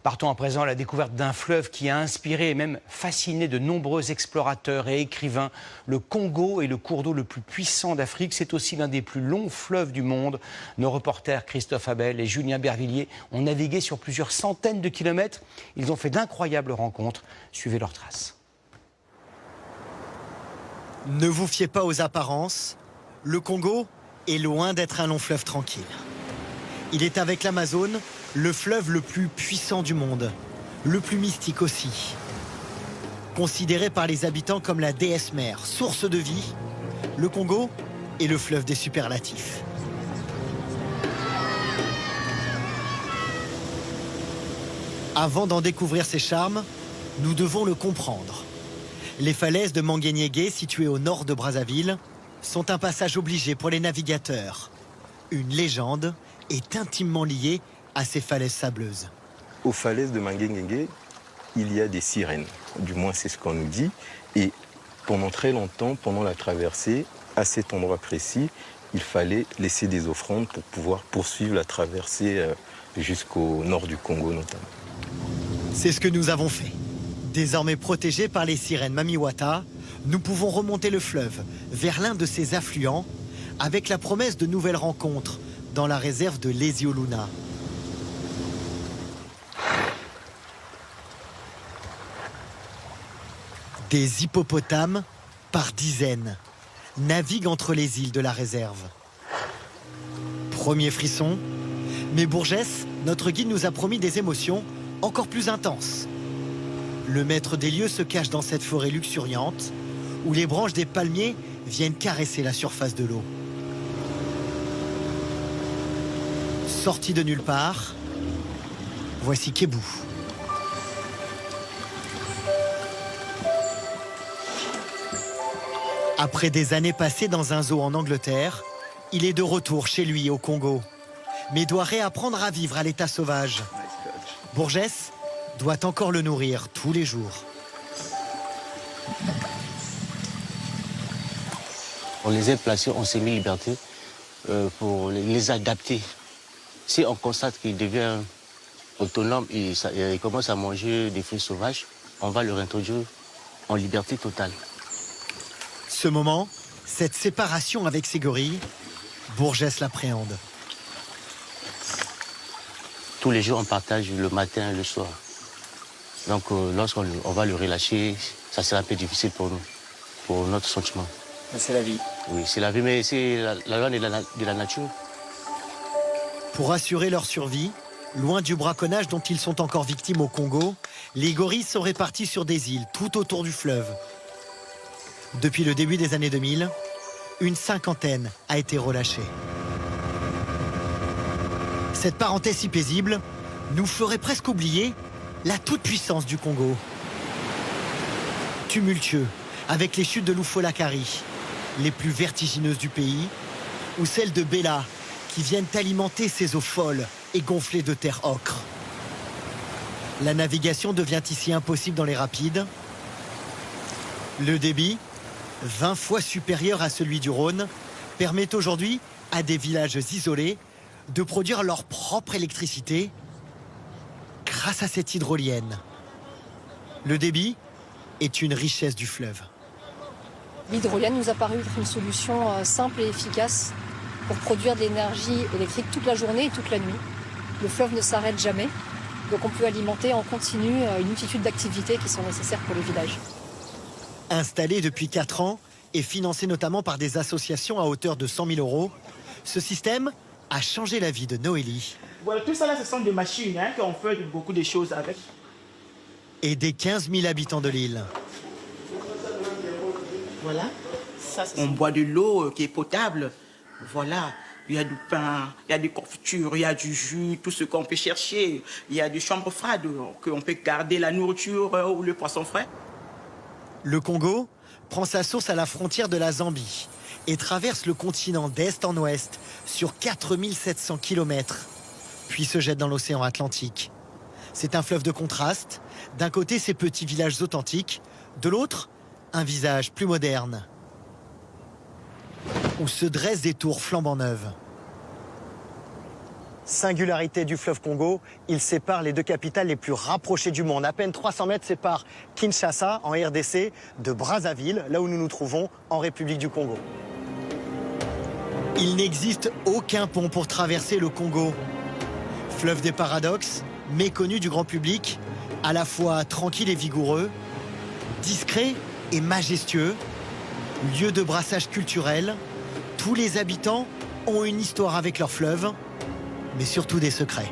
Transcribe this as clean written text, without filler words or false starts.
Partons à présent à la découverte d'un fleuve qui a inspiré et même fasciné de nombreux explorateurs et écrivains. Le Congo est le cours d'eau le plus puissant d'Afrique. C'est aussi l'un des plus longs fleuves du monde. Nos reporters Christophe Abel et Julien Bervilliers ont navigué sur plusieurs centaines de kilomètres. Ils ont fait d'incroyables rencontres. Suivez leurs traces. Ne vous fiez pas aux apparences. Le Congo est loin d'être un long fleuve tranquille. Il est avec l'Amazone le fleuve le plus puissant du monde, le plus mystique aussi. Considéré par les habitants comme la déesse mère, source de vie, le Congo est le fleuve des superlatifs. Avant d'en découvrir ses charmes, nous devons le comprendre. Les falaises de Manguéniégué, situées au nord de Brazzaville, sont un passage obligé pour les navigateurs. Une légende est intimement liée à ces falaises sableuses. Aux falaises de Manguéniégué, il y a des sirènes. Du moins, c'est ce qu'on nous dit. Et pendant très longtemps, pendant la traversée, à cet endroit précis, il fallait laisser des offrandes pour pouvoir poursuivre la traversée jusqu'au nord du Congo notamment. C'est ce que nous avons fait. Désormais protégés par les sirènes Mamiwata, nous pouvons remonter le fleuve vers l'un de ses affluents avec la promesse de nouvelles rencontres dans la réserve de Lesioluna. Des hippopotames par dizaines naviguent entre les îles de la réserve. Premier frisson, mais Bourgès, notre guide, nous a promis des émotions encore plus intenses. Le maître des lieux se cache dans cette forêt luxuriante où les branches des palmiers viennent caresser la surface de l'eau. Sorti de nulle part, voici Kébou. Après des années passées dans un zoo en Angleterre, il est de retour chez lui au Congo, mais doit réapprendre à vivre à l'état sauvage. Bourgès doit encore le nourrir tous les jours. On les a placés en semi-liberté pour les adapter. Si on constate qu'il devient autonome et il commence à manger des fruits sauvages, on va le réintroduire en liberté totale. Ce moment, cette séparation avec ses gorilles, Bourgès l'appréhende. Tous les jours, on partage le matin et le soir. Donc, lorsqu'on va le relâcher, ça sera un peu difficile pour nous, pour notre sentiment. C'est la vie. Oui, c'est la vie, mais c'est la loi de la nature. Pour assurer leur survie, loin du braconnage dont ils sont encore victimes au Congo, les gorilles sont répartis sur des îles tout autour du fleuve. Depuis le début des années 2000, une cinquantaine a été relâchée. Cette parenthèse si paisible nous ferait presque oublier la toute-puissance du Congo. Tumultueux, avec les chutes de l'Oufolakari, les plus vertigineuses du pays, ou celles de Bela, qui viennent alimenter ces eaux folles et gonflées de terre ocre. La navigation devient ici impossible dans les rapides. Le débit, 20 fois supérieur à celui du Rhône, permet aujourd'hui à des villages isolés de produire leur propre électricité grâce à cette hydrolienne. Le débit est une richesse du fleuve. L'hydrolienne nous a paru être une solution simple et efficace pour produire de l'énergie électrique toute la journée et toute la nuit. Le fleuve ne s'arrête jamais, donc on peut alimenter en continu une multitude d'activités qui sont nécessaires pour le village. Installé depuis 4 ans et financé notamment par des associations à hauteur de 100 000 €, ce système a changé la vie de Noélie. Voilà, tout ça là, ce sont des machines qu'on fait beaucoup de choses avec. Et des 15 000 habitants de l'île. Voilà. Ça, on boit de l'eau qui est potable. Voilà. Il y a du pain, il y a des confitures, il y a du jus, tout ce qu'on peut chercher. Il y a des chambres froides, qu'on peut garder la nourriture ou le poisson frais. Le Congo prend sa source à la frontière de la Zambie et traverse le continent d'est en ouest sur 4700 km, puis se jette dans l'océan Atlantique. C'est un fleuve de contraste. D'un côté, ces petits villages authentiques, de l'autre, un visage plus moderne, où se dressent des tours flambant neuves. Singularité du fleuve Congo, il sépare les deux capitales les plus rapprochées du monde. À peine 300 mètres séparent Kinshasa, en RDC, de Brazzaville, là où nous nous trouvons, en République du Congo. Il n'existe aucun pont pour traverser le Congo. Fleuve des paradoxes, méconnu du grand public, à la fois tranquille et vigoureux, discret et majestueux, lieu de brassage culturel, tous les habitants ont une histoire avec leur fleuve, mais surtout des secrets.